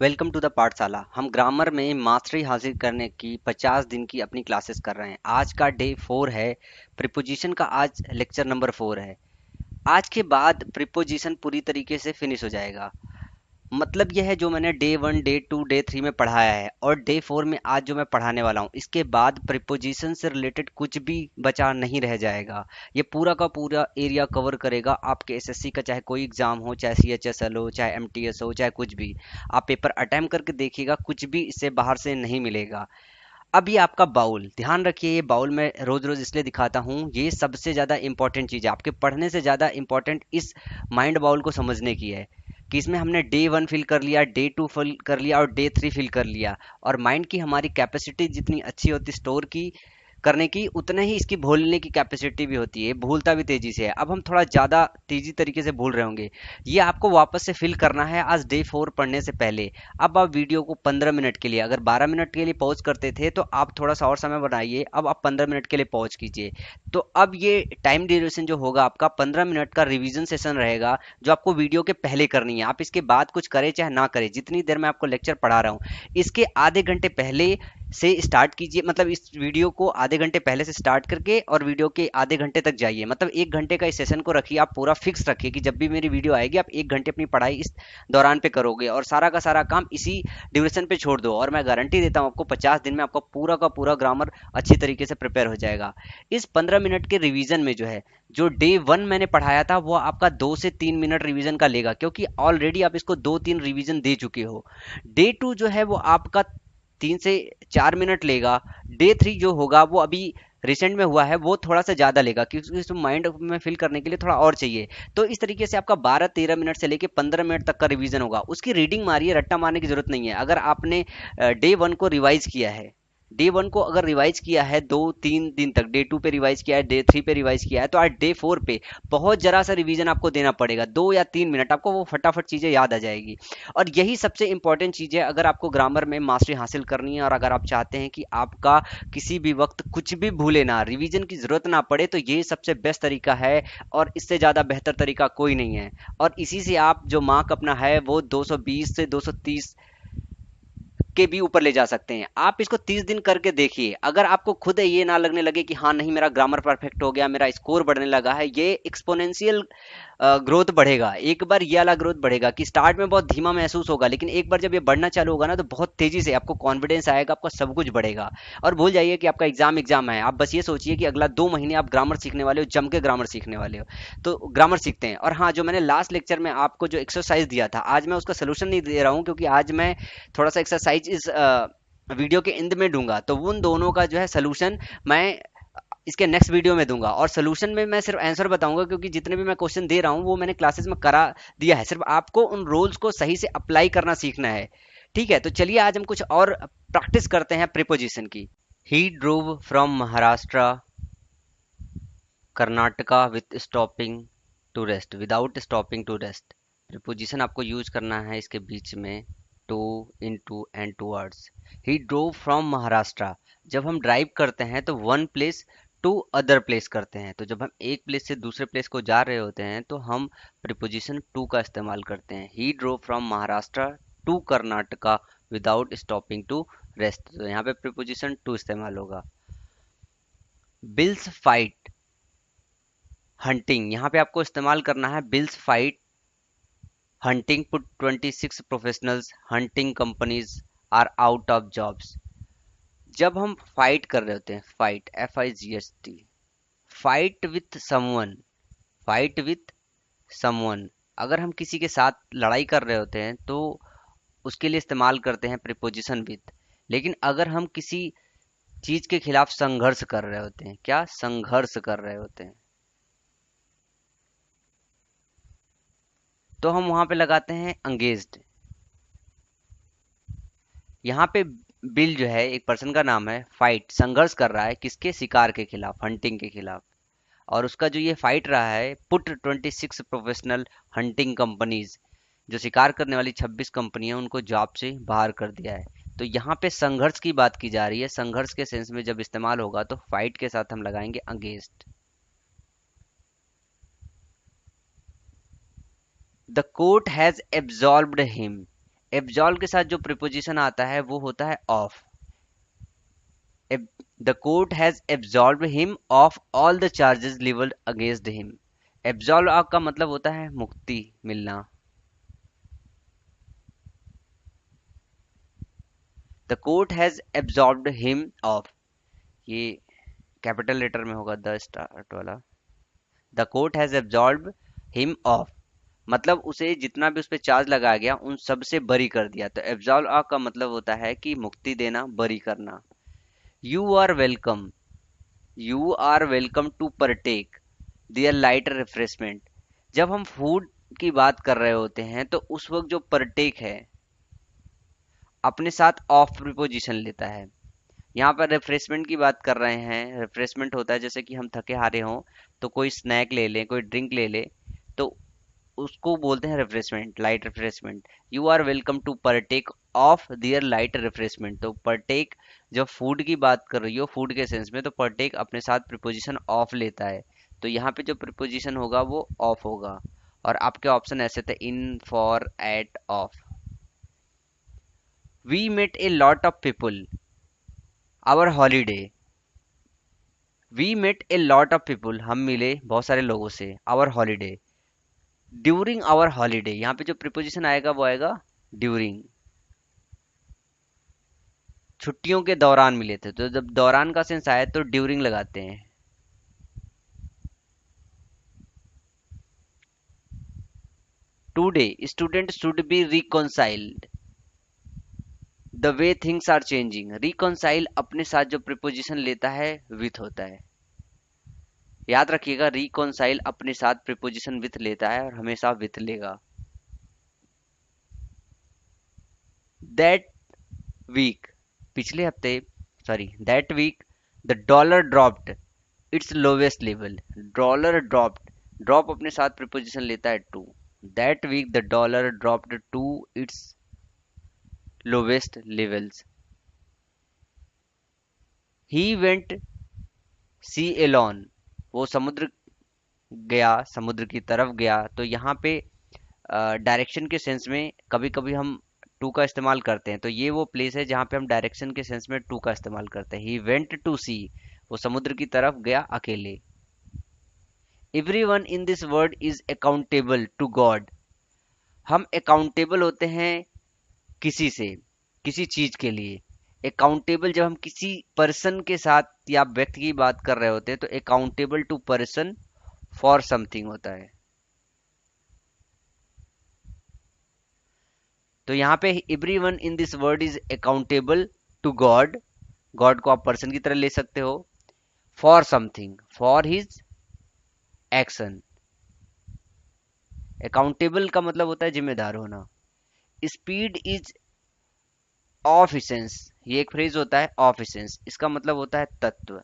Welcome to the पाठशाला। हम grammar में मास्टरी हासिल करने की 50 दिन की अपनी क्लासेस कर रहे हैं। आज का डे 4 है। प्रीपोजिशन का आज लेक्चर नंबर 4 है। आज के बाद प्रीपोजिशन पूरी तरीके से फिनिश हो जाएगा। मतलब यह है जो मैंने डे 1 डे 2 डे 3 में पढ़ाया है और डे 4 में आज जो मैं पढ़ाने वाला हूँ, इसके बाद प्रीपोजिशन से रिलेटेड कुछ भी बचा नहीं रह जाएगा। ये पूरा का पूरा एरिया कवर करेगा आपके एसएससी का, चाहे कोई एग्जाम हो, चाहे सीएचएसएल हो, चाहे एमटीएस हो, चाहे कुछ भी। आप पेपर अटेम्प्ट करके देखिएगा, कुछ भी इससे बाहर से नहीं मिलेगा। अब ये आपका बाउल, ध्यान रखिए, ये बाउल मैं रोज रोज इसलिए दिखाता हूँ, ये सबसे ज्यादा इंपॉर्टेंट चीज है। आपके पढ़ने से ज्यादा इंपॉर्टेंट इस माइंड बाउल को समझने की है कि इसमें हमने डे 1 फिल कर लिया, डे 2 फिल कर लिया और डे 3 फिल कर लिया। और माइंड की हमारी कैपेसिटी जितनी अच्छी होती स्टोर की करने की, उतने ही इसकी भूलने की कैपेसिटी भी होती है, भूलता भी तेजी से है। अब हम थोड़ा ज़्यादा तेजी तरीके से भूल रहे होंगे। ये आपको वापस से फिल करना है आज डे 4 पढ़ने से पहले। अब आप वीडियो को 15 मिनट के लिए, अगर 12 मिनट के लिए पॉज करते थे तो आप थोड़ा सा और समय बनाइए, अब आप 15 मिनट के लिए पॉज कीजिए। तो अब ये टाइम ड्यूरेशन जो होगा आपका 15 मिनट का रिवीजन सेशन रहेगा, जो आपको वीडियो के पहले करनी है। आप इसके बाद कुछ करें चाहे ना करें, जितनी देर मैं आपको लेक्चर पढ़ा रहा हूँ, इसके आधे घंटे पहले से स्टार्ट कीजिए। मतलब इस वीडियो को आधे घंटे पहले से स्टार्ट करके और वीडियो के आधे घंटे तक जाइए। मतलब 1 घंटे का इस सेशन को रखिए, आप पूरा फिक्स रखिए कि जब भी मेरी वीडियो आएगी आप 1 घंटे अपनी पढ़ाई इस दौरान पे करोगे और सारा का सारा काम इसी ड्यूरेशन पे छोड़ दो। और मैं गारंटी देता हूँ आपको 50 दिन में आपका पूरा का पूरा ग्रामर अच्छी तरीके से प्रिपेयर हो जाएगा। इस 15 मिनट के रिवीजन में जो है, जो डे 1 मैंने पढ़ाया था वो आपका 2 से 3 मिनट रिवीजन का लेगा, क्योंकि ऑलरेडी आप इसको 2-3 रिवीजन दे चुके हो। डे 2 जो है वो आपका 3 से 4 मिनट लेगा। डे 3 जो होगा वो अभी रिसेंट में हुआ है, वो थोड़ा सा ज्यादा लेगा क्योंकि इसको माइंड में फिल करने के लिए थोड़ा और चाहिए। तो इस तरीके से आपका 12-13 मिनट से लेके 15 मिनट तक का रिवीजन होगा। उसकी रीडिंग मारिए, रट्टा मारने की जरूरत नहीं है। अगर आपने डे 1 को रिवाइज किया है, डे 1 को अगर रिवाइज किया है 2-3 दिन तक, डे 2 पे रिवाइज किया है, डे 3 पे रिवाइज किया है, तो आज डे 4 पे बहुत जरा सा रिवीजन आपको देना पड़ेगा, 2 या 3 मिनट, आपको वो फटाफट चीजें याद आ जाएगी। और यही सबसे इंपॉर्टेंट चीज है अगर आपको ग्रामर में मास्टरी हासिल करनी है और अगर आप चाहते हैं कि आपका किसी भी वक्त कुछ भी भूले ना, रिवीजन की जरूरत ना पड़े, तो ये सबसे बेस्ट तरीका है और इससे ज्यादा बेहतर तरीका कोई नहीं है। और इसी से आप जो मार्क अपना है वो 220 से 230 के भी ऊपर ले जा सकते हैं। आप इसको 30 दिन करके देखिए, अगर आपको खुद ये ना लगने लगे कि हाँ नहीं मेरा ग्रामर परफेक्ट हो गया, मेरा स्कोर बढ़ने लगा है, ये एक्सपोनेंशियल ग्रोथ बढ़ेगा। एक बार ये वाला ग्रोथ बढ़ेगा कि स्टार्ट में बहुत धीमा महसूस होगा, लेकिन एक बार जब ये बढ़ना चालू होगा ना, तो बहुत तेजी से आपको कॉन्फिडेंस आएगा, आपका सब कुछ बढ़ेगा। और भूल जाइए कि आपका एग्जाम है, आप बस ये सोचिए कि अगला 2 महीने आप ग्रामर सीखने वाले हो, जम के ग्रामर सीखने वाले हो। तो ग्रामर सीखते हैं। और हाँ, जो मैंने लास्ट लेक्चर में आपको जो एक्सरसाइज दिया था, आज मैं उसका सोल्यूशन नहीं दे रहा हूँ, क्योंकि आज मैं थोड़ा सा एक्सरसाइज इस वीडियो के एंड में दूंगा। तो उन दोनों का जो है सोल्यूशन मैं इसके नेक्स्ट वीडियो में दूंगा। और सोल्यूशन में मैं सिर्फ आंसर बताऊंगा, क्योंकि जितने भी मैं क्वेश्चन दे रहा हूँ वो मैंने क्लासेस में करा दिया है, सिर्फ आपको उन रूल्स को सही से अप्लाई करना सीखना है। ठीक है, तो चलिए आज हम कुछ और प्रैक्टिस करते हैं प्रीपोजिशन की। He drove from Maharashtra Karnataka with stopping to rest, without stopping to rest. Preposition आपको यूज करना है इसके बीच में, to, into and towards. He drove from Maharashtra, जब हम ड्राइव करते हैं तो one place to other place करते हैं। तो जब हम एक प्लेस से दूसरे प्लेस को जा रहे होते हैं तो हम प्रीपोजिशन टू का इस्तेमाल करते हैं। He drove from Maharashtra to Karnataka without stopping to rest, तो यहाँ पे प्रीपोजिशन टू इस्तेमाल होगा। बिल्स फाइट हंटिंग, यहाँ पे आपको इस्तेमाल करना है bills fight hunting put 26 professionals hunting companies are out of jobs. जब हम फाइट कर रहे होते हैं, fight FIGHT, fight with someone, fight with someone, अगर हम किसी के साथ लड़ाई कर रहे होते हैं तो उसके लिए इस्तेमाल करते हैं प्रीपोजिशन विथ। लेकिन अगर हम किसी चीज के खिलाफ संघर्ष कर रहे होते हैं, क्या संघर्ष कर रहे होते हैं, तो हम वहां पे लगाते हैं अंगेज्ड। यहाँ पे बिल जो है एक पर्सन का नाम है, फाइट संघर्ष कर रहा है किसके, शिकार के खिलाफ, हंटिंग के खिलाफ। और उसका जो ये फाइट रहा है, पुट 26 प्रोफेशनल हंटिंग कंपनीज, जो शिकार करने वाली 26 कंपनियां, उनको जॉब से बाहर कर दिया है। तो यहाँ पे संघर्ष की बात की जा रही है। संघर्ष के सेंस में जब इस्तेमाल होगा तो फाइट के साथ हम लगाएंगे against. The court has absolved him, absolve के साथ जो प्रीपोजिशन आता है वो होता है of. The court has absolve him of all the charges levelled against him. Absolve का मतलब होता है मुक्ति मिलना। The court has absolved him of, ये कैपिटल लेटर में होगा द स्टार्ट वाला। The court has absolve him of मतलब उसे जितना भी उस पर चार्ज लगाया गया उन सब से बरी कर दिया। तो एब्जॉल्व का मतलब होता है कि मुक्ति देना, बरी करना। You are welcome, you are welcome to partake their light refreshment. जब हम फूड की बात कर रहे होते हैं तो उस वक्त जो परटेक है अपने साथ ऑफ प्रीपोजिशन लेता है। यहाँ पर रिफ्रेशमेंट की बात कर रहे हैं। रिफ्रेशमेंट होता है जैसे कि हम थके हारे हों तो कोई स्नैक ले लें, कोई ड्रिंक ले ले, तो उसको बोलते हैं refreshment, light refreshment. You are welcome to partake of their light refreshment. तो पार्टेक जब फूड की बात कर रही हो, फूड के सेंस में, तो पार्टेक अपने साथ प्रीपोजिशन ऑफ लेता है। तो यहाँ पे जो प्रीपोजिशन होगा वो ऑफ होगा। और आपके ऑप्शन ऐसे थे in, for, at, of. We met a lot of people our holiday. We met a lot of people, हम मिले बहुत सारे लोगों से, our holiday. During our holiday, यहाँ पे जो प्रीपोजिशन आएगा वो आएगा ड्यूरिंग। छुट्टियों के दौरान मिले थे, तो जब दौरान का सेंस आए तो ड्यूरिंग लगाते हैं। Today student should be reconciled the way things are changing. Reconcile अपने साथ जो प्रीपोजिशन लेता है विथ होता है। याद रखिएगा, रिकॉन्साइल अपने साथ प्रीपोजिशन विथ लेता है और हमेशा विथ लेगा। दैट वीक, पिछले हफ्ते, sorry that week the dollar dropped its lowest level. Dollar dropped, drop अपने साथ प्रीपोजिशन लेता है to. That week the dollar dropped to its lowest levels. He went sea alone, वो समुद्र गया, समुद्र की तरफ गया। तो यहाँ पे डायरेक्शन के सेंस में कभी कभी हम टू का इस्तेमाल करते हैं। तो ये वो प्लेस है जहाँ पे हम डायरेक्शन के सेंस में टू का इस्तेमाल करते हैं। ही वेंट टू सी, वो समुद्र की तरफ गया अकेले। Everyone in this world is accountable to God. हम अकाउंटेबल होते हैं किसी से, किसी चीज के लिए। अकाउंटेबल जब हम किसी पर्सन के साथ या व्यक्ति की बात कर रहे होते हैं तो accountable to person for something होता है। तो यहाँ पे everyone in this world is accountable to God, God को आप पर्सन की तरह ले सकते हो। For something, for his action. Accountable का मतलब होता है जिम्मेदार होना। स्पीड इज ऑफ इसेंस, ये एक फ्रेज होता है ऑफ इसेंस, इसका मतलब होता है तत्व।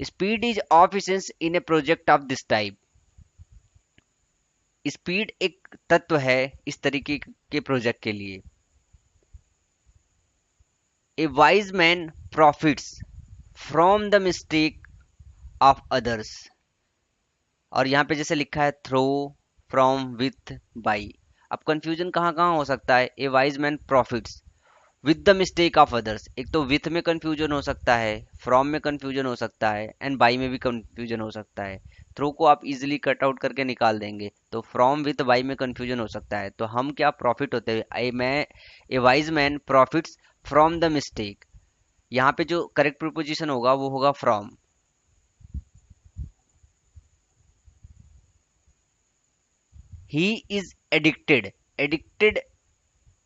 Speed is of essence in A project of this type. Speed एक तत्व है इस तरीके के प्रोजेक्ट के लिए। ए wise man profits from the mistake of others. और यहाँ पे जैसे लिखा है थ्रो, फ्रॉम, विथ, बाई। अब कंफ्यूजन कहाँ कहाँ हो सकता है। ए wise man profits with the mistake of others, एक तो विथ में कंफ्यूजन हो सकता है, फ्रॉम में कंफ्यूजन हो सकता है, एंड बाई में भी कंफ्यूजन हो सकता है। थ्रो को आप इजीली कट आउट करके निकाल देंगे, तो फ्रॉम विथ बाई में कंफ्यूजन हो सकता है। तो हम क्या प्रॉफिट होते हैं, a wise man profits from the mistake. यहाँ पे जो करेक्ट प्रीपोजिशन होगा वो होगा from. He is addicted, addicted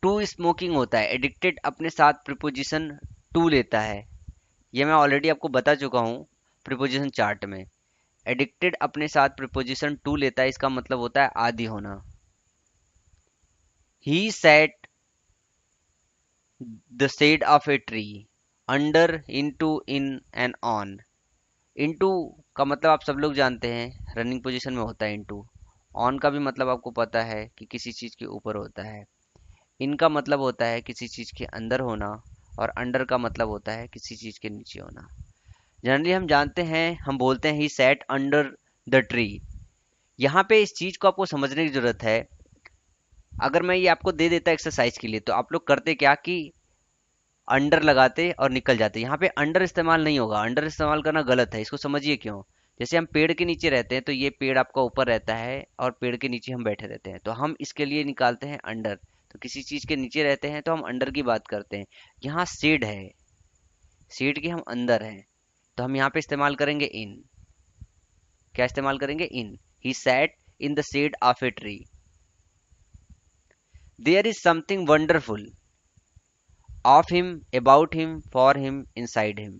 to smoking होता है। एडिक्टेड अपने साथ प्रीपोजिशन टू लेता है। ये मैं ऑलरेडी आपको बता चुका हूँ प्रीपोजिशन चार्ट में। एडिक्टेड अपने साथ प्रीपोजिशन टू लेता है, इसका मतलब होता है आदि होना। He sat the shade of a tree under, into, in and on. Into का मतलब आप सब लोग जानते हैं, रनिंग पोजीशन में होता है इनटू। ऑन का भी मतलब आपको पता है कि किसी चीज के ऊपर होता है। इनका मतलब होता है किसी चीज के अंदर होना, और अंडर का मतलब होता है किसी चीज के नीचे होना। जनरली हम जानते हैं, हम बोलते हैं he sat under the tree. यहाँ पे इस चीज को आपको समझने की जरूरत है। अगर मैं ये आपको दे देता एक्सरसाइज के लिए तो आप लोग करते क्या कि अंडर लगाते और निकल जाते। यहाँ पे अंडर इस्तेमाल नहीं होगा, अंडर इस्तेमाल करना गलत है, इसको समझिए क्यों। जैसे हम पेड़ के नीचे रहते हैं तो ये पेड़ आपका ऊपर रहता है और पेड़ के नीचे हम बैठे रहते हैं, तो हम इसके लिए निकालते हैं अंडर। तो किसी चीज के नीचे रहते हैं तो हम अंडर की बात करते हैं। यहाँ शेड है, शेड के हम अंदर हैं, तो हम यहाँ पे इस्तेमाल करेंगे इन। क्या इस्तेमाल करेंगे? In. He sat in the shade of a tree. There is something wonderful of him, about him, for him, inside him.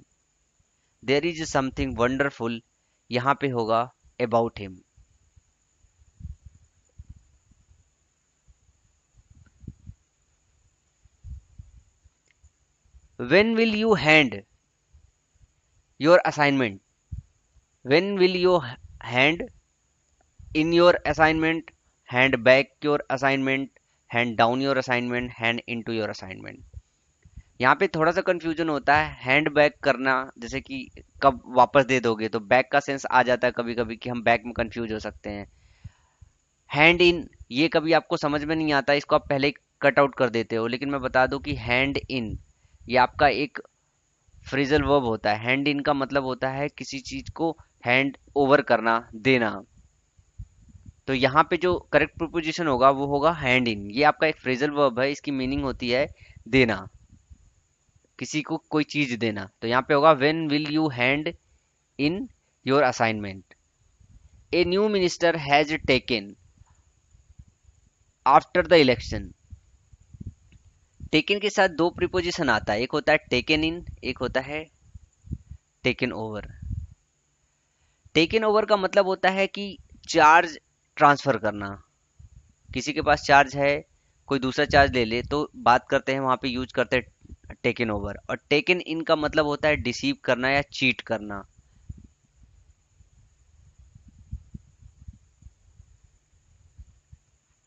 There is something wonderful, यहाँ पे होगा about him. When will you hand your assignment? When will you hand in your assignment? Hand back your assignment? Hand down your assignment? Hand into your assignment? यहाँ पे थोड़ा सा confusion होता है। Hand back करना जैसे कि कब वापस दे दोगे, तो बैक का सेंस आ जाता है कभी कभी कि हम बैक में कंफ्यूज हो सकते हैं। हैंड इन, ये कभी आपको समझ में नहीं आता, इसको आप पहले कट आउट कर देते हो, लेकिन मैं बता दूं कि हैंड इन ये आपका एक फ्रेजल वर्ब होता है। हैंड इन का मतलब होता है किसी चीज को हैंड ओवर करना, देना। तो यहाँ पे जो करेक्ट प्रोपोजिशन होगा वो होगा हैंड इन। ये आपका एक फ्रेजल वर्ब है, इसकी मीनिंग होती है देना, किसी को कोई चीज देना। तो यहाँ पे होगा when will you hand in your assignment. A new minister has taken after the election. Taken के साथ दो प्रीपोजिशन आता है, एक होता है टेकन इन, एक होता है टेकन ओवर। टेकन ओवर का मतलब होता है कि चार्ज ट्रांसफर करना। किसी के पास चार्ज है, कोई दूसरा चार्ज ले ले, तो बात करते हैं वहां पे यूज करते हैं टेकन ओवर। और टेकन इन का मतलब होता है डिसीव करना या चीट करना।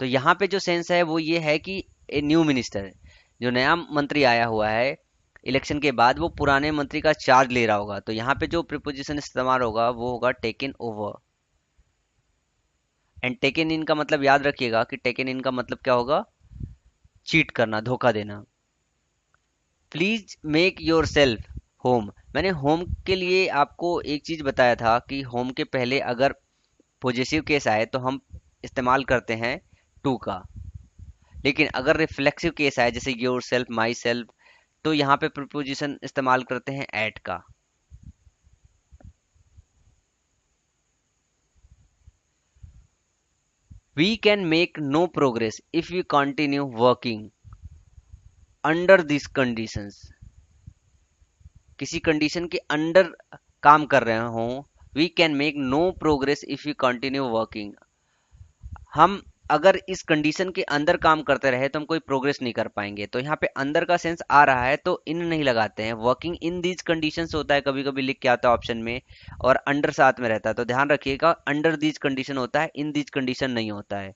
तो यहाँ पे जो सेंस है वो ये है कि ए न्यू मिनिस्टर, जो नया मंत्री आया हुआ है इलेक्शन के बाद, वो पुराने मंत्री का चार्ज ले रहा होगा। तो यहाँ पे जो प्रीपोजिशन इस्तेमाल होगा वो होगा taken over. And taken in का मतलब याद रखिएगा कि टेकन इन का मतलब क्या होगा? चीट करना, धोखा देना। Please make your self home. मैंने होम के लिए आपको एक चीज बताया था कि होम के पहले अगर पॉजिटिव केस आए तो हम इस्तेमाल करते हैं टू का, लेकिन अगर रिफ्लेक्सिव केस आए जैसे योर सेल्फ, माई सेल्फ, तो यहाँ पे प्रीपोजिशन इस्तेमाल करते हैं एट का। We can make no progress if we continue working under this conditions. किसी कंडीशन के अंडर काम कर रहे हो, we can make no progress if you continue working. हम अगर इस कंडीशन के अंदर काम करते रहे तो हम कोई प्रोग्रेस नहीं कर पाएंगे। तो यहाँ पे अंदर का सेंस आ रहा है तो इन नहीं लगाते हैं। वर्किंग इन दीज कंडीशंस होता है, कभी कभी लिख के आता है ऑप्शन में, और अंडर साथ में रहता है, तो ध्यान रखिएगा अंडर दीज कंडीशन होता है, इन दीज कंडीशन नहीं होता है।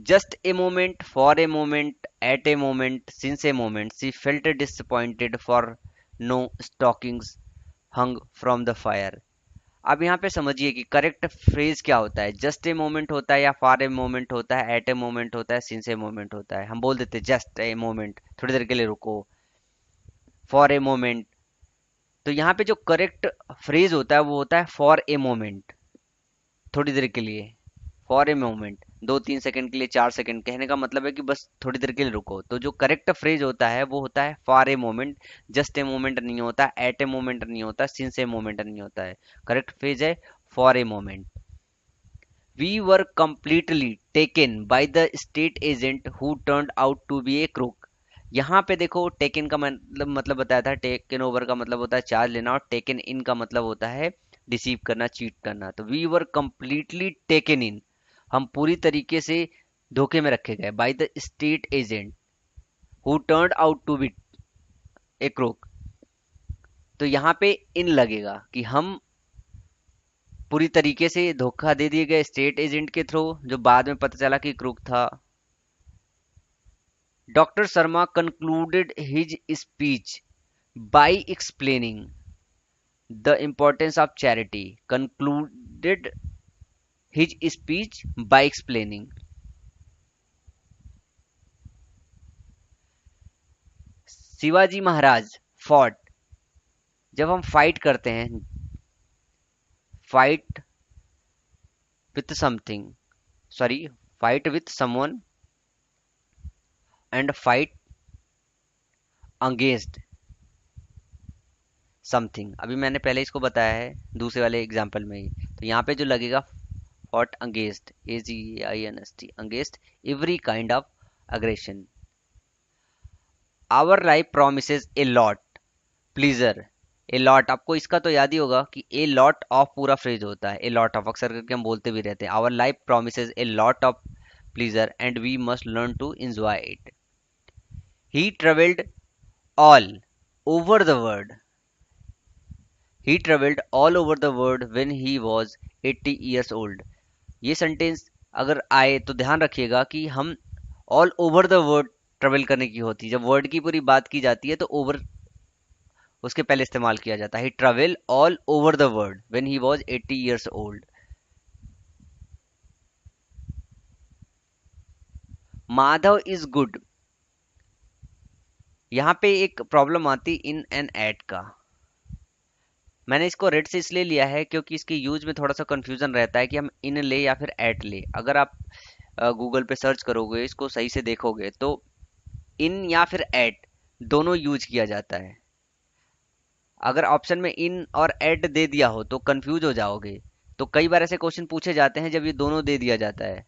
Just a moment, for a moment, at a moment, since a moment, she felt disappointed for no stockings hung from the fire. अब यहाँ पे समझिए कि करेक्ट फ्रेज क्या होता है। जस्ट ए मोमेंट होता है, या फॉर ए मोमेंट होता है, एट ए मोमेंट होता है, सिंस ए मोमेंट होता है। हम बोल देते हैं जस्ट ए मोमेंट, थोड़ी देर के लिए रुको, फॉर ए मोमेंट। तो यहाँ पे जो करेक्ट फ्रेज होता है वो होता है फॉर ए मोमेंट, थोड़ी देर के लिए। फॉर ए मोमेंट 2-3 सेकंड के लिए, 4 सेकंड, कहने का मतलब है कि बस थोड़ी देर के लिए रुको। तो जो करेक्ट फ्रेज होता है वो होता है for a moment. Just a moment नहीं होता, एट ए मोमेंट नहीं होता, सिंस ए मोमेंट नहीं होता है। करेक्ट फ्रेज है for a moment. We were completely taken by the state agent who turned out to be a crook. यहाँ पे देखो टेकन का मतलब बताया था, टेकन ओवर का मतलब होता है चार्ज लेना, और टेकन इन का मतलब होता है डिसीव करना, चीट करना। तो we were completely taken in, हम पूरी तरीके से धोखे में रखे गए, by the state agent who turned out to be a crook. तो यहाँ पे इन लगेगा कि हम पूरी तरीके से धोखा दे दिए गए स्टेट एजेंट के थ्रू, जो बाद में पता चला कि क्रूक था। Doctor Sharma concluded his speech by explaining the importance of charity. Concluded his speech by explaining. Shivaji Maharaj fought. जब हम फाइट करते हैं, fight with something, sorry, fight with someone and fight against something. अभी मैंने पहले इसको बताया है दूसरे वाले एग्जाम्पल में ही। तो यहाँ पे जो लगेगा fought against, AGEINST, against every kind of aggression. Our life promises a lot, pleasure, a lot, आपको इसका तो याद ही होगा कि ए लॉट ऑफ पूरा फ्रेज होता है, ए लॉट ऑफ अक्सर करके हम बोलते भी रहते हैं। Our life promises a lot of pleasure and we must learn to enjoy it. He travelled all over the world, he traveled all over the world when he was 80 years old। ये sentence अगर आए तो ध्यान रखिएगा कि हम all over the world travel करने की होती है। जब वर्ड की पूरी बात की जाती है तो ओवर उसके पहले इस्तेमाल किया जाता है। he traveled all over the world when he was 80 years old। Madhav is good, यहाँ पे एक प्रॉब्लम आती इन एंड एट का। मैंने इसको रेड से इसलिए लिया है क्योंकि इसके यूज में थोड़ा सा कंफ्यूजन रहता है कि हम इन ले या फिर एट ले। अगर आप गूगल पे सर्च करोगे, इसको सही से देखोगे तो इन या फिर एट दोनों यूज किया जाता है। अगर ऑप्शन में इन और एट दे दिया हो तो कंफ्यूज हो जाओगे। तो कई बार ऐसे क्वेश्चन पूछे जाते हैं जब ये दोनों दे दिया जाता है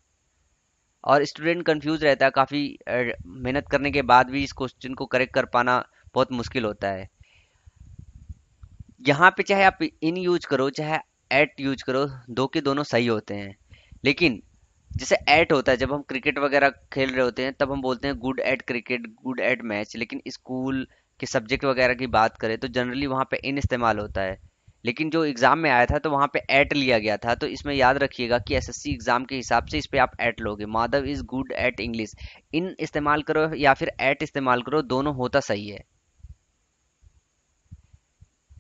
और स्टूडेंट कंफ्यूज रहता है। काफी मेहनत करने के बाद भी इस क्वेश्चन को करेक्ट कर पाना बहुत मुश्किल होता है। यहाँ पे चाहे आप इन यूज करो चाहे एट यूज करो, दो के दोनों सही होते हैं। लेकिन जैसे एट होता है, जब हम क्रिकेट वगैरह खेल रहे होते हैं तब हम बोलते हैं good at cricket, good at match. लेकिन स्कूल के सब्जेक्ट वगैरह की बात करें तो जनरली वहाँ पे इन इस्तेमाल होता है। लेकिन जो एग्जाम में आया था तो वहाँ पे एट लिया गया था। तो इसमें याद रखिएगा कि एसएससी एग्जाम के हिसाब से इस पे आप एट लोगे। Madhav is good at English, in इस्तेमाल करो या फिर एट इस्तेमाल करो, दोनों होता सही है।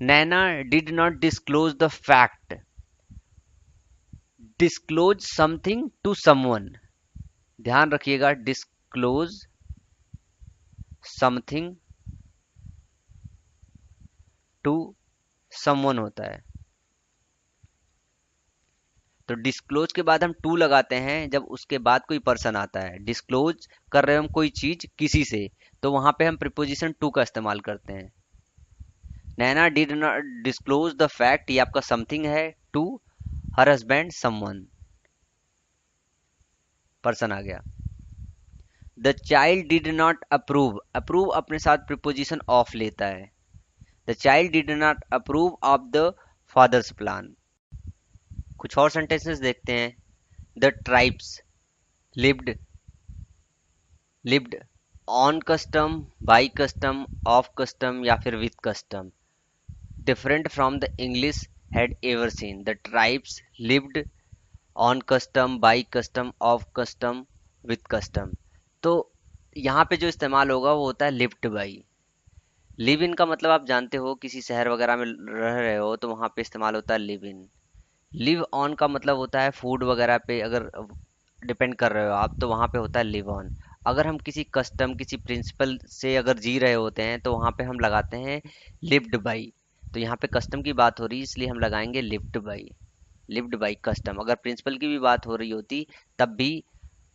Naina did not disclose the fact, disclose something to someone. ध्यान रखिएगा, डिस्क्लोज समथिंग टू समवन होता है। तो डिस्क्लोज के बाद हम टू लगाते हैं जब उसके बाद कोई पर्सन आता है। डिस्क्लोज कर रहे हैं हम कोई चीज किसी से, तो वहां पे हम प्रीपोजिशन टू का इस्तेमाल करते हैं। Naina did not disclose the fact, ये आपका समथिंग है, to her husband someone, person आ गया। The child did not approve, approve अपने साथ प्रीपोजिशन ऑफ लेता है। The child did not approve of the father's plan. कुछ और सेंटेंसेस देखते हैं। The tribes lived, lived on custom, by custom, of custom या फिर with custom, different from the English had ever seen. The tribes lived on custom, by custom, of custom, with custom. तो यहाँ पे जो इस्तेमाल होगा वो होता है लिव्ड बाई। लिव इन का मतलब आप जानते हो, किसी शहर वगैरह में रह रहे हो तो वहाँ पे इस्तेमाल होता है लिव इन। लिव ऑन का मतलब होता है फूड वगैरह पे अगर डिपेंड कर रहे हो आप, तो वहाँ पे होता है लिव ऑन। अगर हम किसी कस्टम, किसी प्रिंसिपल से अगर जी रहे होते हैं तो वहाँ पे हम लगाते हैं लिव्ड बाई। तो यहाँ पे कस्टम की बात हो रही है इसलिए हम लगाएंगे lived by, lived by custom. अगर प्रिंसिपल की भी बात हो रही होती तब भी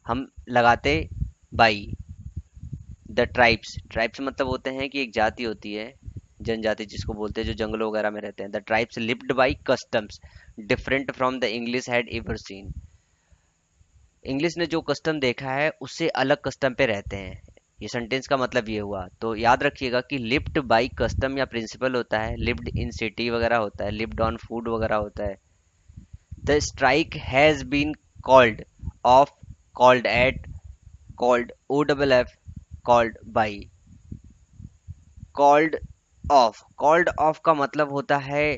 हम लगाते बाई। द ट्राइब्स, ट्राइब्स मतलब होते हैं कि एक जाति होती है, जनजाति जिसको बोलते हैं, जो जंगलों वगैरह में रहते हैं। The tribes lived by customs different from the English had ever scene. English ने जो कस्टम देखा है उससे अलग कस्टम पे रहते हैं। ये सेंटेंस का मतलब ये हुआ। तो याद रखिएगा कि लिव्ड बाई कस्टम या प्रिंसिपल होता है, लिव्ड इन सिटी वगैरह होता है, लिव्ड ऑन फूड वगैरह होता है। The strike has been called off, called at, called O double F, called by. Called off, called off का मतलब होता है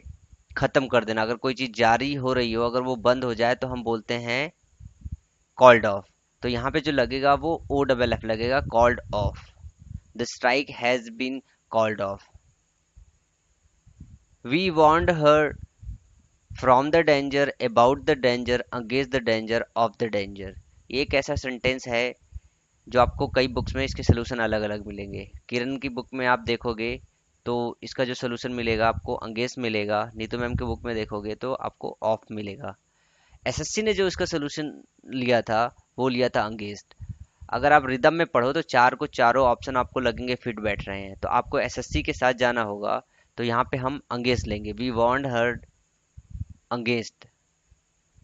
खत्म कर देना। अगर कोई चीज जारी हो रही हो, अगर वो बंद हो जाए तो हम बोलते हैं कॉल्ड ऑफ। तो यहाँ पे जो लगेगा वो ओ डबल एफ लगेगा, called off. The strike has been called off. We want her from the danger, about the danger, against the danger, of the danger. ये एक ऐसा सेंटेंस है जो आपको कई बुक्स में इसके सोल्यूशन अलग अलग मिलेंगे। किरण की बुक में आप देखोगे तो इसका जो सोल्यूशन मिलेगा आपको अगेंस्ट मिलेगा, नीतू मैम की बुक में देखोगे तो आपको ऑफ मिलेगा। एसएससी ने जो इसका सोल्यूशन लिया था वो लिया था अगेंस्ट। अगर आप रिदम में पढ़ो तो चार को चारों ऑप्शन आपको लगेंगे फिट बैठ रहे हैं, तो आपको एसएससी के साथ जाना होगा। तो यहाँ पे हम अगेंस्ट लेंगे, we want her against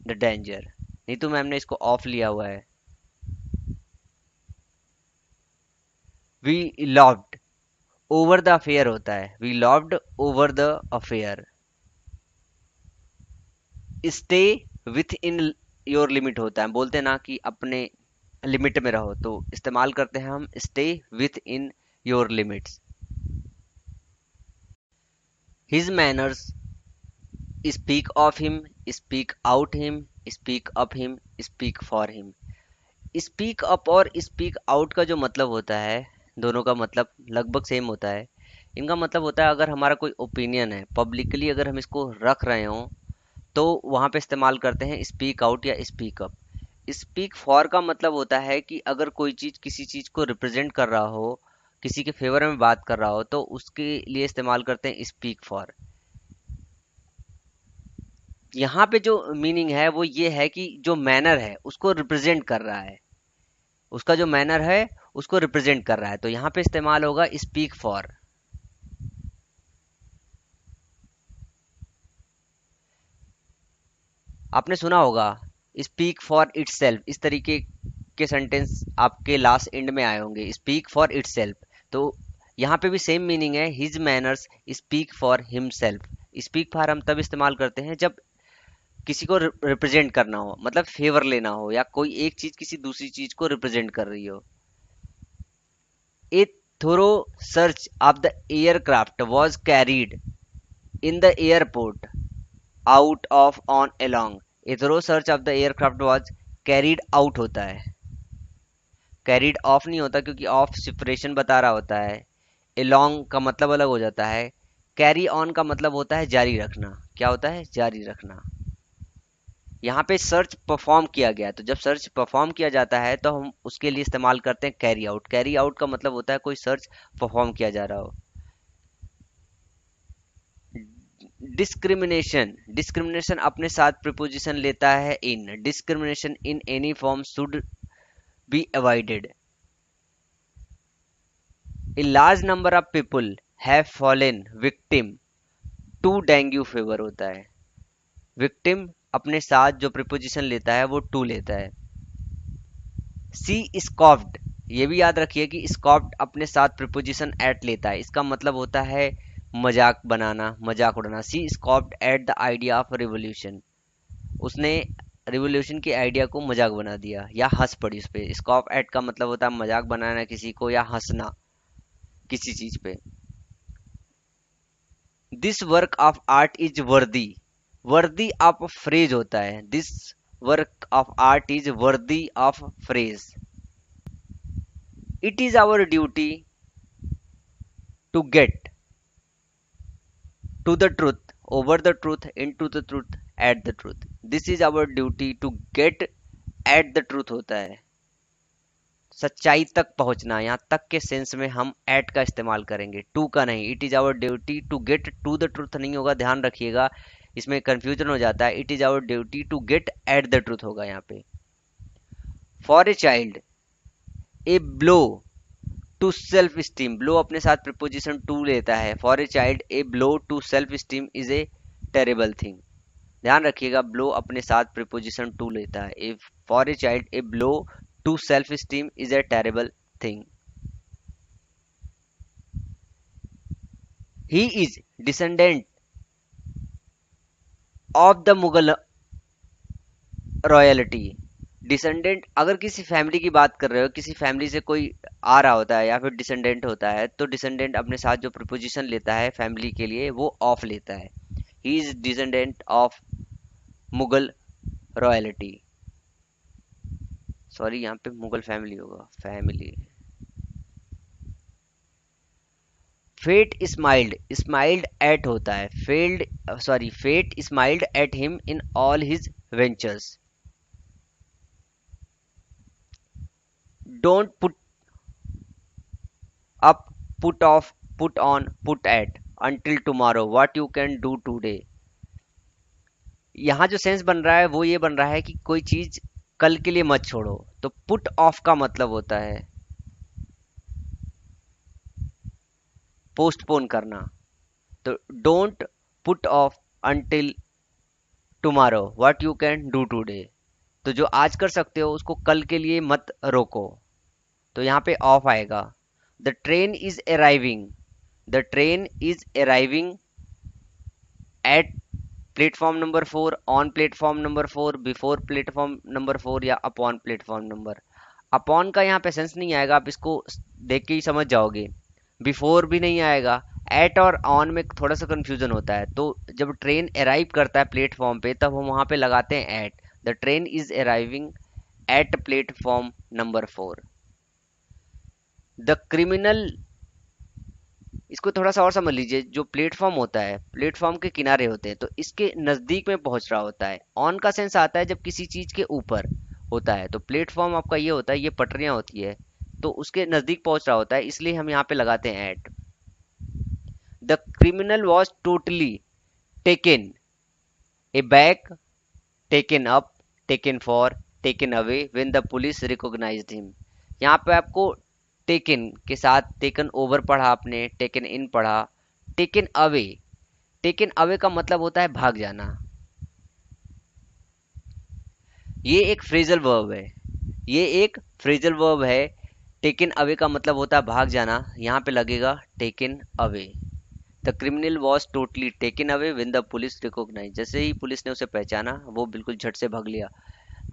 the danger. Neetu ma'am ने इसको ऑफ लिया हुआ है, we loved over the affair होता है, we loved over the affair. Stay within your limit होता है, बोलते हैं ना कि अपने लिमिट में रहो, तो इस्तेमाल करते हैं हम stay within your limits. His manners, speak of him, speak out him, speak up him, speak for him. Speak up और स्पीक आउट का जो मतलब होता है, दोनों का मतलब लगभग सेम होता है। इनका मतलब होता है अगर हमारा कोई ओपिनियन है पब्लिकली, अगर हम इसको रख रहे हों तो वहां पे इस्तेमाल करते हैं स्पीक आउट या स्पीक अप। स्पीक फॉर का मतलब होता है कि अगर कोई चीज किसी चीज को रिप्रेजेंट कर रहा हो, किसी के फेवर में बात कर रहा हो, तो उसके लिए इस्तेमाल करते हैं स्पीक फॉर। यहाँ पे जो मीनिंग है वो ये है कि जो मैनर है उसको रिप्रेजेंट कर रहा है, उसका जो मैनर है उसको रिप्रेजेंट कर रहा है, तो यहाँ पे इस्तेमाल होगा स्पीक फॉर। आपने सुना होगा स्पीक फॉर इटसेल्फ, इस तरीके के सेंटेंस आपके लास्ट एंड में आए होंगे, स्पीक फॉर इटसेल्फ। तो यहाँ पे भी सेम मीनिंग है, his manners speak for himself. Speak for हम तब इस्तेमाल करते हैं जब किसी को रिप्रेजेंट करना हो, मतलब फेवर लेना हो, या कोई एक चीज किसी दूसरी चीज को रिप्रेजेंट कर रही हो। A thorough search of the aircraft was carried in the airport out of on along. A thorough search of the aircraft was carried out होता है, कैरीड ऑफ नहीं होता, क्योंकि ऑफ सेपरेशन बता रहा होता है। अलोंग का मतलब अलग हो जाता है। कैरी ऑन का मतलब होता है जारी रखना। क्या होता है? जारी रखना। यहाँ पे सर्च परफॉर्म किया गया, तो जब सर्च परफॉर्म किया जाता है तो हम उसके लिए इस्तेमाल करते हैं कैरी आउट। कैरी आउट का मतलब होता है कोई सर्च परफॉर्म किया जा रहा हो। डिस्क्रिमिनेशन, डिस्क्रिमिनेशन अपने साथ प्रीपोजिशन लेता है in. Discrimination in any form should be avoided. A large number of people have fallen victim to dengue fever होता है। विक्टिम अपने साथ जो प्रीपोजिशन लेता है वो टू लेता है। सी स्कॉफ्ड, ये भी याद रखिए कि स्कॉफ्ड अपने साथ प्रीपोजिशन एट लेता है, इसका मतलब होता है मजाक बनाना, मजाक उड़ाना। She scoffed at the idea of revolution, उसने रिवोल्यूशन के आइडिया को मजाक बना दिया या हंस पड़ी उस पे। स्कॉफ एट का मतलब होता है मजाक बनाना किसी को या हंसना किसी चीज पे। This work of art is worthy, worthy of phrase होता है। This work of art is worthy of phrase. It is our duty to get to the truth over the truth into the truth at the truth. This is our duty to get at the truth होता है सच्चाई तक पहुंचना। यहाँ तक के sense में हम एट का इस्तेमाल करेंगे, टू का नहीं। It is our duty to get to the truth नहीं होगा, ध्यान रखिएगा, इसमें कंफ्यूजन हो जाता है। It is our duty to get at the truth होगा यहाँ पे। For a child a blow to self esteem, blow अपने साथ प्रीपोजिशन टू लेता है। For a child a blow to self esteem is a terrible thing. ध्यान रखिएगा, blow अपने साथ प्रीपोजिशन टू लेता है। ए for a child a blow to self esteem is a terrible thing. He is descendant of the Mughal royalty. Descendant, अगर किसी family की बात कर रहे हो, किसी फैमिली से कोई आ रहा होता है या फिर डिसेंडेंट होता है, तो डिसेंडेंट अपने साथ जो प्रीपोजिशन लेता है फैमिली के लिए वो ऑफ लेता है। He is descendant of Mughal royalty, sorry यहाँ पे मुगल फैमिली होगा, family. Fate smiled, smiled at होता है, fate smiled at him in all his ventures. Don't put up, put off, put on, put at, until tomorrow what you can do today। यहाँ जो sense बन रहा है वो ये बन रहा है कि कोई चीज कल के लिए मत छोड़ो। तो पुट ऑफ का मतलब होता है पोस्टपोन करना। तो don't put off until tomorrow what you can do today. तो जो आज कर सकते हो उसको कल के लिए मत रोको। तो यहाँ पे ऑफ आएगा। The train is arriving, the train is arriving at platform number 4, on platform number 4, before platform number 4 या अपॉन प्लेटफॉर्म नंबर। अपॉन का यहाँ पे सेंस नहीं आएगा, आप इसको देख के ही समझ जाओगे। बिफोर भी नहीं आएगा। एट और ऑन में थोड़ा सा कंफ्यूजन होता है। तो जब ट्रेन अराइव करता है प्लेटफॉर्म पे तब हम वहां पे लगाते हैं at. The train is arriving at platform number 4। The criminal, इसको थोड़ा सा और समझ लीजिए। जो प्लेटफॉर्म होता है, प्लेटफॉर्म के किनारे होते हैं तो इसके नजदीक में पहुंच रहा होता है। ऑन का सेंस आता है जब किसी चीज के ऊपर होता है। तो प्लेटफॉर्म आपका ये होता है, ये पटरियां होती है तो उसके नजदीक पहुंच रहा होता है, इसलिए हम यहाँ पे लगाते हैं at. The criminal was totally taken aback, taken up, taken for, taken away when the police recognized him। यहाँ पे आपको टेकन के साथ टेकन ओवर पढ़ा आपने, टेकन इन पढ़ा, टेकन अवे। टेकन अवे का मतलब होता है भाग जाना। ये एक फ्रेजल वर्ब है, ये एक फ्रेजल वर्ब है। टेकन अवे का मतलब होता है भाग जाना। यहाँ पे लगेगा taken away. The criminal was totally taken away when the police recognise. जैसे ही पुलिस ने उसे पहचाना वो बिल्कुल झट से भाग लिया।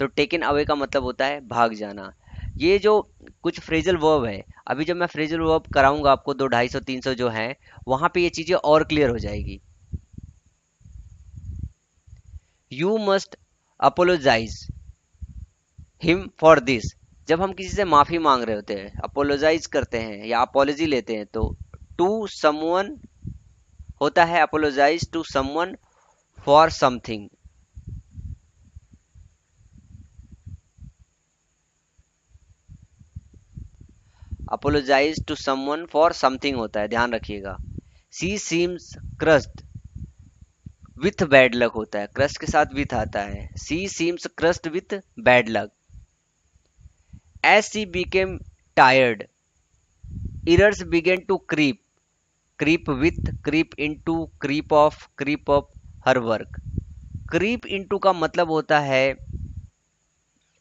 तो टेकन अवे का मतलब होता है भाग जाना। ये जो कुछ फ्रेजल वर्ब है, अभी जब मैं फ्रेजल वर्ब कराऊंगा आपको 200, 250, 300 जो है वहां पे ये चीजें और क्लियर हो जाएगी। You must apologise him for this. जब हम किसी से माफी मांग रहे होते हैं, अपोलोजाइज करते हैं या अपोलॉजी लेते हैं, तो टू समवन होता है apologise to someone for something. Apologise to someone for something होता है, ध्यान रखिएगा। She seems cursed with bad luck होता है, क्रस्ट के साथ विथ आता है। She seems cursed with bad luck. As she became tired errors begin to creep, creep with, creep into, creep of, creep up her work. Creep into का मतलब होता है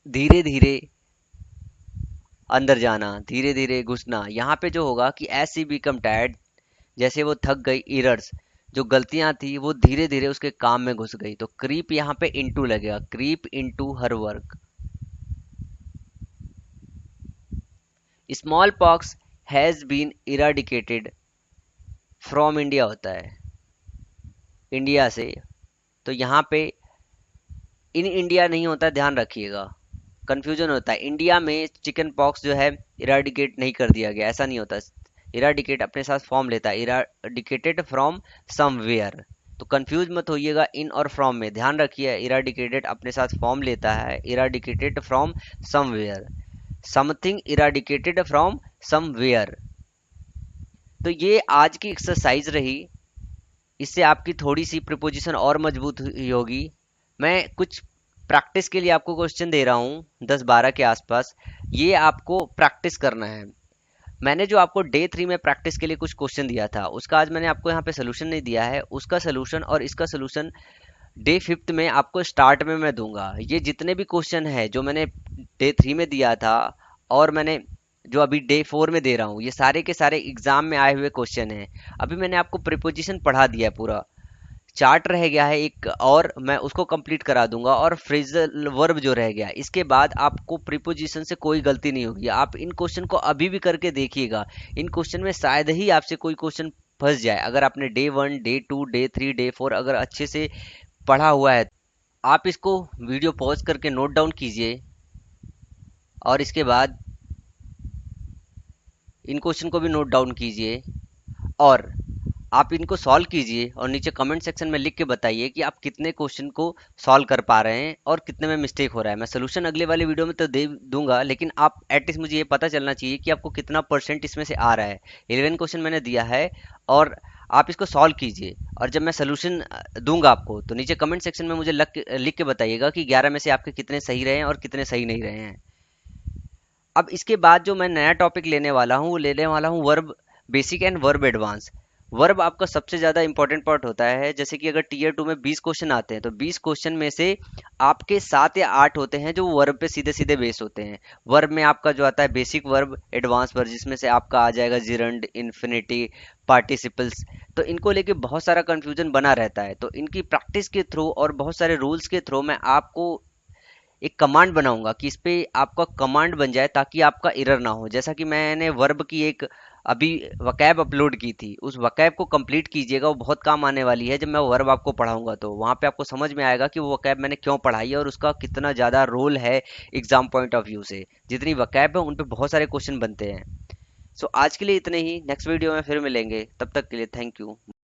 धीरे धीरे अंदर जाना, धीरे धीरे घुसना। यहाँ पे जो होगा कि एज सी बिकम टायर्ड, जैसे वो थक गई, इरर्स जो गलतियां थी वो धीरे धीरे उसके काम में घुस गई। तो क्रीप यहाँ पे इनटू लगेगा, creep into her work. Smallpox has been eradicated from India होता है, इंडिया से। तो यहाँ पे इन इंडिया नहीं होता, ध्यान रखिएगा, कंफ्यूजन होता है। इंडिया में चिकन पॉक्स जो है इराडिकेट नहीं कर दिया गया, ऐसा नहीं होता। इराडिकेट अपने साथ फॉर्म लेता है, इराडिकेटेड फ्रॉम समवेयर। तो कंफ्यूज मत होइएगा इन और फ्रॉम में, ध्यान रखिए इराडिकेटेड अपने साथ फॉर्म लेता है, eradicated from somewhere, something eradicated from somewhere. तो ये आज की एक्सरसाइज रही, इससे आपकी थोड़ी सी प्रिपोजिशन और मजबूत हुई होगी। मैं कुछ प्रैक्टिस के लिए आपको क्वेश्चन दे रहा हूँ 10-12 के आसपास, ये आपको प्रैक्टिस करना है। मैंने जो आपको डे 3 में प्रैक्टिस के लिए कुछ क्वेश्चन दिया था उसका आज मैंने आपको यहाँ पे सोल्यूशन नहीं दिया है, उसका सोल्यूशन और इसका सोल्यूशन डे 5 में आपको स्टार्ट में मैं दूंगा। ये जितने भी क्वेश्चन है जो मैंने डे 3 में दिया था और मैंने जो अभी डे 4 में दे रहा हूँ, ये सारे के सारे एग्जाम में आए हुए क्वेश्चन हैं। अभी मैंने आपको प्रीपोजिशन पढ़ा दिया है, पूरा चार्ट रह गया है एक और मैं उसको कंप्लीट करा दूंगा, और फ्रेजल वर्ब जो रह गया, इसके बाद आपको प्रीपोजिशन से कोई गलती नहीं होगी। आप इन क्वेश्चन को अभी भी करके देखिएगा, इन क्वेश्चन में शायद ही आपसे कोई क्वेश्चन फंस जाए। अगर आपने डे 1, डे 2, डे 3, डे 4 अगर अच्छे से पढ़ा हुआ है, आप इसको वीडियो पॉज करके नोट डाउन कीजिए और इसके बाद इन क्वेश्चन को भी नोट डाउन कीजिए। और आप इनको सॉल्व कीजिए और नीचे कमेंट सेक्शन में लिख के बताइए कि आप कितने क्वेश्चन को सॉल्व कर पा रहे हैं और कितने में मिस्टेक हो रहा है। मैं सोल्यूशन अगले वाले वीडियो में तो दे दूंगा, लेकिन आप एटलीस्ट मुझे ये पता चलना चाहिए कि आपको कितना परसेंट इसमें से आ रहा है। 11 क्वेश्चन मैंने दिया है और आप इसको सॉल्व कीजिए, और जब मैं सोल्यूशन दूंगा आपको तो नीचे कमेंट सेक्शन में मुझे लिख के बताइएगा कि 11 में से आपके कितने सही रहे हैं और कितने सही नहीं रहे हैं। अब इसके बाद जो मैं नया टॉपिक लेने वाला हूँ वो लेने वाला हूँ verb basic and verb advance. Verb आपका सबसे ज़्यादा इंपॉर्टेंट पार्ट होता है। जैसे कि अगर टीयर 2 में 20 क्वेश्चन आते हैं तो 20 क्वेश्चन में से आपके 7 या 8 होते हैं जो वर्ब पे सीधे सीधे बेस होते हैं। वर्ब में आपका जो आता है बेसिक वर्ब, एडवांस वर्ब, जिसमें से आपका आ जाएगा जिरंड, इन्फिनिटी, पार्टिसिपल्स। तो इनको लेके बहुत सारा कंफ्यूजन बना रहता है, तो इनकी प्रैक्टिस के थ्रू और बहुत सारे रूल्स के थ्रू मैं आपको एक कमांड बनाऊंगा कि इस पे आपका कमांड बन जाए ताकि आपका एरर ना हो। जैसा कि मैंने वर्ब की एक अभी वकैब अपलोड की थी, उस वकैब को कंप्लीट कीजिएगा, वो बहुत काम आने वाली है। जब मैं वर्ब आपको पढ़ाऊंगा तो वहां पे आपको समझ में आएगा कि वो वकैब मैंने क्यों पढ़ाई है और उसका कितना ज़्यादा रोल है एग्जाम पॉइंट ऑफ व्यू से। जितनी वकैब है उन पे बहुत सारे क्वेश्चन बनते हैं। सो आज के लिए इतने ही, नेक्स्ट वीडियो में फिर मिलेंगे, तब तक के लिए थैंक यू।